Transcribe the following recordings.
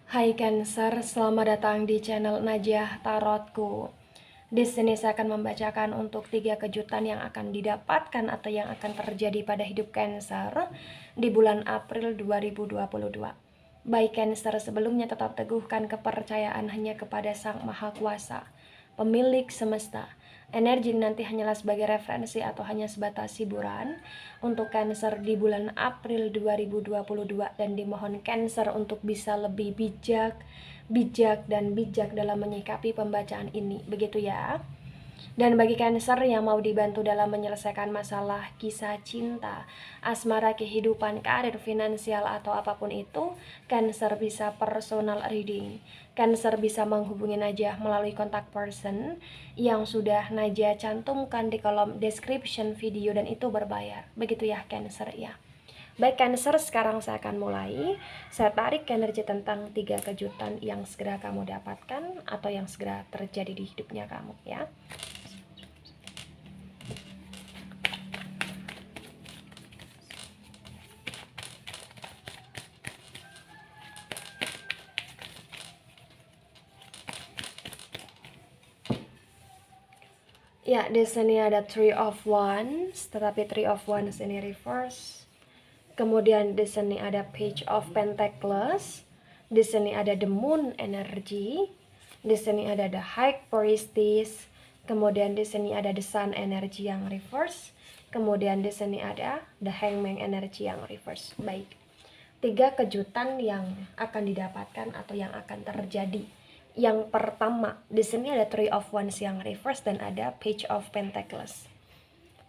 Hai Cancer, selamat datang di channel Najah Tarotku. Di sini saya akan membacakan untuk 3 kejutan yang akan didapatkan atau yang akan terjadi pada hidup Cancer di bulan April 2022. Baik Cancer, sebelumnya tetap teguhkan kepercayaan hanya kepada Sang Maha Kuasa, pemilik semesta. Energi nanti hanyalah sebagai referensi atau hanya sebatas hiburan untuk Cancer di bulan April 2022, dan dimohon Cancer untuk bisa lebih bijak dalam menyikapi pembacaan ini, begitu ya. Dan bagi Cancer yang mau dibantu dalam menyelesaikan masalah kisah cinta, asmara, kehidupan, karir, finansial, atau apapun itu, Cancer bisa personal reading. Cancer bisa menghubungi Najah melalui kontak person yang sudah Najah cantumkan di kolom description video, dan itu berbayar. Begitu ya Cancer ya. Baik Cancer, sekarang saya akan mulai. Saya tarik energi tentang 3 kejutan yang segera kamu dapatkan atau yang segera terjadi di hidupnya kamu ya. Ya, di sini ada Three of Wands, tetapi Three of Wands ini reverse. Kemudian di sini ada Page of Pentacles. Di sini ada The Moon energy. Di sini ada The High Priestess. Kemudian di sini ada The Sun energy yang reverse. Kemudian di sini ada The Hangman energy yang reverse. Baik. 3 kejutan yang akan didapatkan atau yang akan terjadi. Yang pertama, di sini ada Three of Wands yang reverse dan ada Page of Pentacles.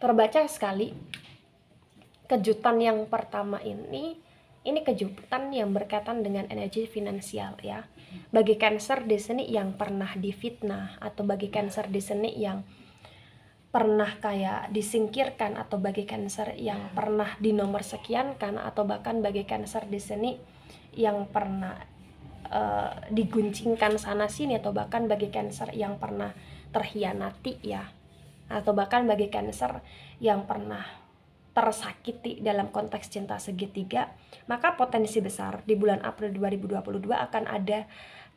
Terbaca sekali. Kejutan yang pertama ini kejutan yang berkaitan dengan energi finansial ya. Bagi Cancer di sini yang pernah difitnah, atau bagi Cancer di sini yang pernah kayak disingkirkan, atau bagi Cancer yang pernah dinomorsekiankan, atau bahkan bagi Cancer di sini yang pernah diguncingkan sana sini, atau bahkan bagi Cancer yang pernah terhianati ya, atau bahkan bagi Cancer yang pernah tersakiti dalam konteks cinta segitiga, maka potensi besar di bulan April 2022 akan ada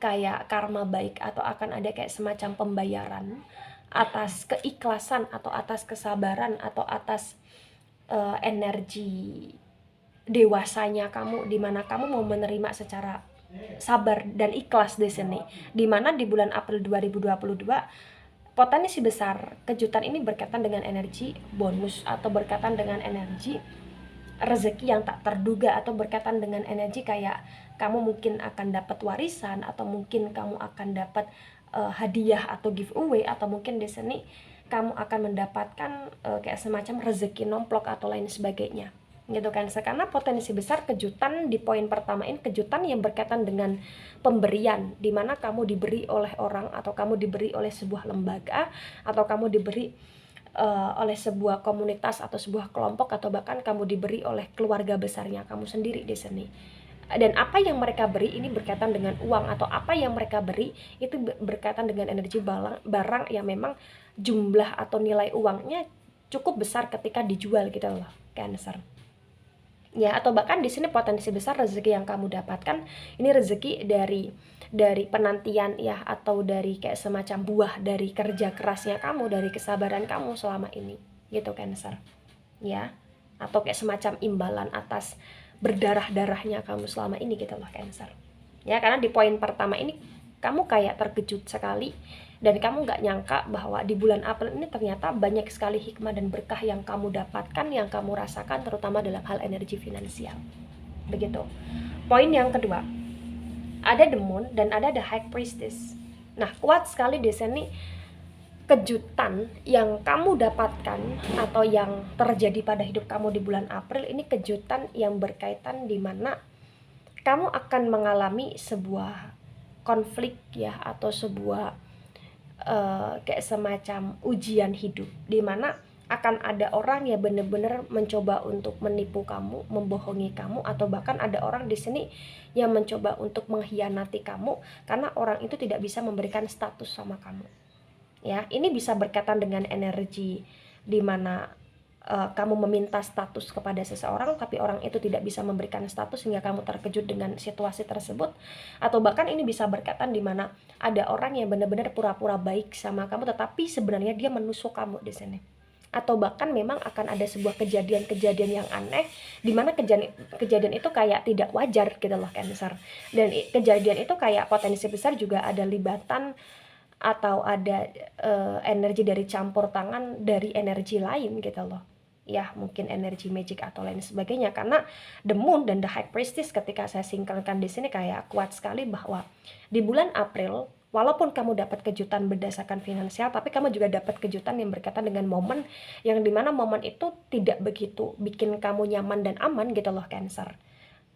kayak karma baik, atau akan ada kayak semacam pembayaran atas keikhlasan, atau atas kesabaran, atau atas energi dewasanya kamu, dimana kamu mau menerima secara sabar dan ikhlas di sini. Dimana di bulan April 2022 potensi besar kejutan ini berkaitan dengan energi bonus, atau berkaitan dengan energi rezeki yang tak terduga, atau berkaitan dengan energi kayak kamu mungkin akan dapat warisan, atau mungkin kamu akan dapat hadiah atau giveaway, atau mungkin di sini kamu akan mendapatkan kayak semacam rezeki nomplok atau lain sebagainya gitu kan. Karena potensi besar kejutan di poin pertama ini kejutan yang berkaitan dengan pemberian, dimana kamu diberi oleh orang, atau kamu diberi oleh sebuah lembaga, atau kamu diberi oleh sebuah komunitas atau sebuah kelompok, atau bahkan kamu diberi oleh keluarga besarnya kamu sendiri di sini. Dan apa yang mereka beri ini berkaitan dengan uang, atau apa yang mereka beri itu berkaitan dengan energi barang yang memang jumlah atau nilai uangnya cukup besar ketika dijual gitu loh Cancer ya. Atau bahkan di sini potensi besar rezeki yang kamu dapatkan ini rezeki dari penantian ya, atau dari kayak semacam buah dari kerja kerasnya kamu, dari kesabaran kamu selama ini gitu Cancer ya, atau kayak semacam imbalan atas berdarah-darahnya kamu selama ini gitu loh Cancer ya. Karena di poin pertama ini kamu kayak terkejut sekali, dan kamu gak nyangka bahwa di bulan April ini ternyata banyak sekali hikmah dan berkah yang kamu dapatkan, yang kamu rasakan, terutama dalam hal energi finansial begitu. Poin yang kedua, ada The Moon dan ada The High Priestess. Nah, kuat sekali di sini kejutan yang kamu dapatkan atau yang terjadi pada hidup kamu di bulan April ini kejutan yang berkaitan di mana kamu akan mengalami sebuah konflik ya, atau sebuah kayak semacam ujian hidup, dimana akan ada orang yang benar-benar mencoba untuk menipu kamu, membohongi kamu, atau bahkan ada orang di sini yang mencoba untuk mengkhianati kamu karena orang itu tidak bisa memberikan status sama kamu. Ya, ini bisa berkaitan dengan energi dimana kamu meminta status kepada seseorang tapi orang itu tidak bisa memberikan status sehingga kamu terkejut dengan situasi tersebut. Atau bahkan ini bisa berkaitan di mana ada orang yang benar-benar pura-pura baik sama kamu tetapi sebenarnya dia menusuk kamu di sini. Atau bahkan memang akan ada sebuah kejadian-kejadian yang aneh di mana kejadian itu kayak tidak wajar gitu loh Cancer. Dan kejadian itu kayak potensi besar juga ada libatan atau ada energi dari campur tangan dari energi lain gitu loh. Ya mungkin energi magic atau lain sebagainya, karena the moon dan the high priestess ketika saya sinkronkan di sini kayak kuat sekali bahwa di bulan April walaupun kamu dapat kejutan berdasarkan finansial tapi kamu juga dapat kejutan yang berkaitan dengan momen yang dimana momen itu tidak begitu bikin kamu nyaman dan aman gitu loh Cancer.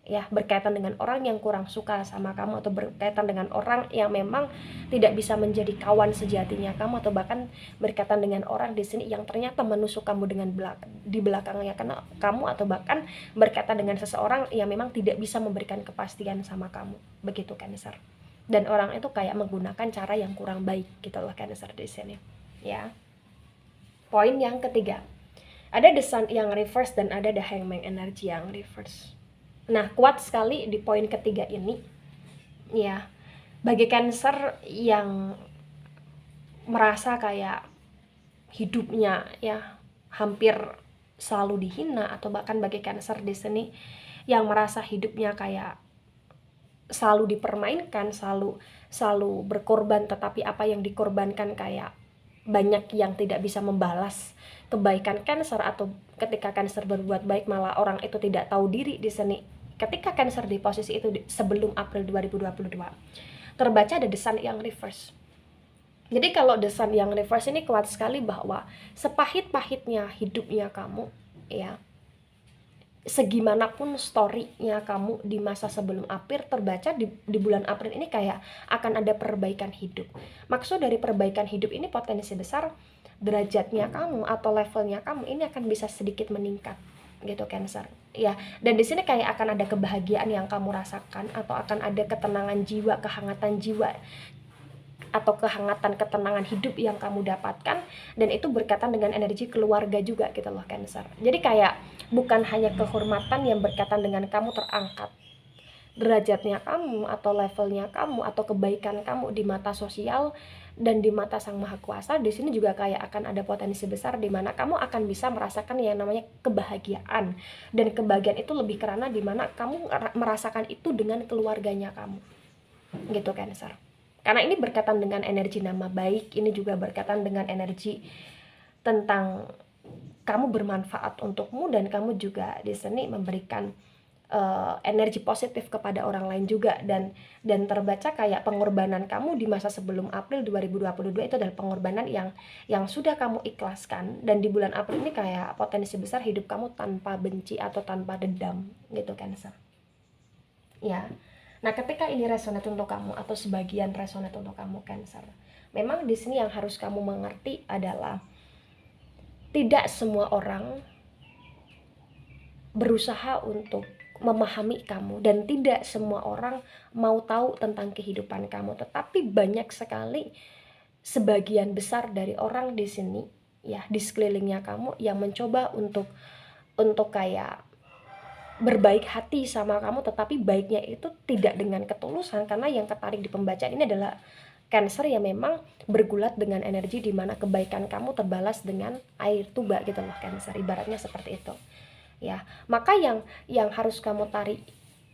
Ya berkaitan dengan orang yang kurang suka sama kamu atau berkaitan dengan orang yang memang tidak bisa menjadi kawan sejatinya kamu, atau bahkan berkaitan dengan orang di sini yang ternyata menusuk kamu dengan di belakangnya karena kamu, atau bahkan berkaitan dengan seseorang yang memang tidak bisa memberikan kepastian sama kamu, begitu Cancer. Dan orang itu kayak menggunakan cara yang kurang baik gitu loh Cancer di sini. Ya. Poin yang ketiga, ada the sun yang reverse dan ada the hangman energy yang reverse. Nah, kuat sekali di poin ketiga ini, ya, bagi Cancer yang merasa kayak hidupnya ya hampir selalu dihina, atau bahkan bagi Cancer di sini yang merasa hidupnya kayak selalu dipermainkan, selalu berkorban, tetapi apa yang dikorbankan kayak banyak yang tidak bisa membalas kebaikan Cancer, atau ketika Cancer berbuat baik malah orang itu tidak tahu diri di sini. Ketika Cancer di posisi itu sebelum April 2022 terbaca ada the sun yang reverse. Jadi kalau the sun yang reverse ini kuat sekali bahwa sepahit-pahitnya hidupnya kamu ya, segimanapun story-nya kamu di masa sebelum April, terbaca di bulan April ini kayak akan ada perbaikan hidup. Maksud dari perbaikan hidup ini potensi besar derajatnya kamu atau levelnya kamu ini akan bisa sedikit meningkat gitu Cancer. Ya, dan di sini kayak akan ada kebahagiaan yang kamu rasakan, atau akan ada ketenangan jiwa, kehangatan jiwa, atau kehangatan ketenangan hidup yang kamu dapatkan, dan itu berkaitan dengan energi keluarga juga gitu loh Cancer. Jadi kayak bukan hanya kehormatan yang berkaitan dengan kamu terangkat derajatnya kamu atau levelnya kamu atau kebaikan kamu di mata sosial dan di mata Sang Maha Kuasa, di sini juga kayak akan ada potensi besar di mana kamu akan bisa merasakan yang namanya kebahagiaan, dan kebahagiaan itu lebih karena di mana kamu merasakan itu dengan keluarganya kamu gitu Cancer. Karena ini berkaitan dengan energi nama baik, ini juga berkaitan dengan energi tentang kamu bermanfaat untukmu, dan kamu juga di sini memberikan energi positif kepada orang lain juga, dan terbaca kayak pengorbanan kamu di masa sebelum April 2022 itu adalah pengorbanan yang sudah kamu ikhlaskan, dan di bulan April ini kayak potensi besar hidup kamu tanpa benci atau tanpa dendam gitu Cancer. Ya. Nah, ketika ini resonate untuk kamu atau sebagian resonate untuk kamu Cancer, memang di sini yang harus kamu mengerti adalah tidak semua orang berusaha untuk memahami kamu, dan tidak semua orang mau tahu tentang kehidupan kamu, tetapi banyak sekali sebagian besar dari orang di sini ya, di sekelilingnya kamu yang mencoba untuk kayak berbaik hati sama kamu, tetapi baiknya itu tidak dengan ketulusan, karena yang ketarik di pembacaan ini adalah Cancer yang memang bergulat dengan energi di mana kebaikan kamu terbalas dengan air tuba gitu loh Cancer, ibaratnya seperti itu. Ya, maka yang harus kamu tarik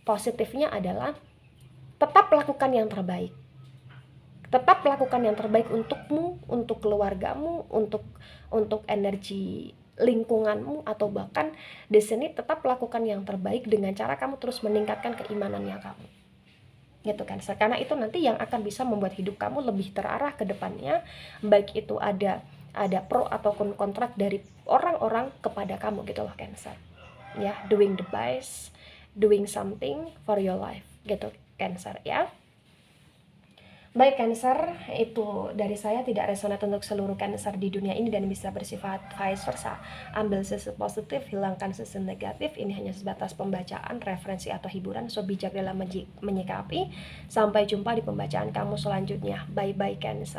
positifnya adalah tetap lakukan yang terbaik. Tetap lakukan yang terbaik untukmu, untuk keluargamu, untuk energi lingkunganmu, atau bahkan di sini tetap lakukan yang terbaik dengan cara kamu terus meningkatkan keimanannya kamu. Gitu kan. Karena itu nanti yang akan bisa membuat hidup kamu lebih terarah ke depannya, baik itu ada pro ataupun kontrak dari orang-orang kepada kamu gitu loh Cancer. Ya, doing the best, doing something for your life gitu Cancer ya. Baik Cancer, itu dari saya, tidak resonate untuk seluruh Cancer di dunia ini dan bisa bersifat vice versa. Ambil sisi positif, hilangkan sisi negatif. Ini hanya sebatas pembacaan, referensi atau hiburan, so bijak dalam menyikapi. Sampai jumpa di pembacaan kamu selanjutnya. Bye bye Cancer.